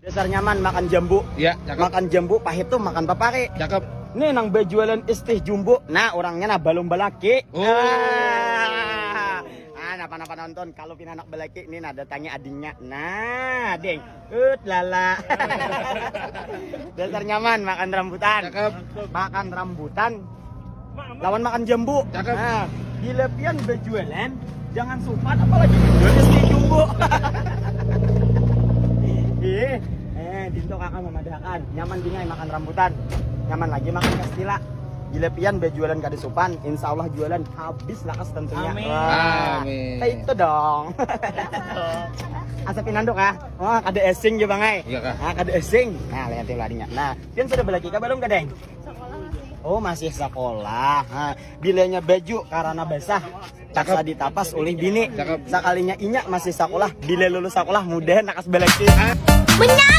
Dasar nyaman makan jambu. Iya, cakep. Makan jambu pahit tuh makan papake. Cakep. Nih nang bejualan istih jumbo. Nah, orangnya nah balung balaki. Oh. Napa nonton kalau pinanak balaki ini nah datangnya adingnya. Nah, ding. Lala. Dasar nyaman makan rambutan. Cakep. Makan rambutan. Lawan makan jambu. Cakep. Nah, di lepian bejualan jangan sumpah apalagi jual istih jumbo. Dinto kakak memadakan nyaman dingai makan rambutan, nyaman lagi makan kastila. Gilepian bejualan kada supan, insya Allah jualan habis lakas tentunya. Amin. Wah, Amin. Itu dong. Asapin nanduk ah. Wah, kada esing ya bangai. Iya kah? Nah, kada esing. Nah, lihat larinya. Nah, pian sudah balik kah belum kadeng? Oh, masih sekolah. Nah, bilanya baju karena basah. Taksa ditapas oleh bini. Cakep. Sekalinya inya masih sekolah, bila lulus sekolah mudah nakas balik. Benar.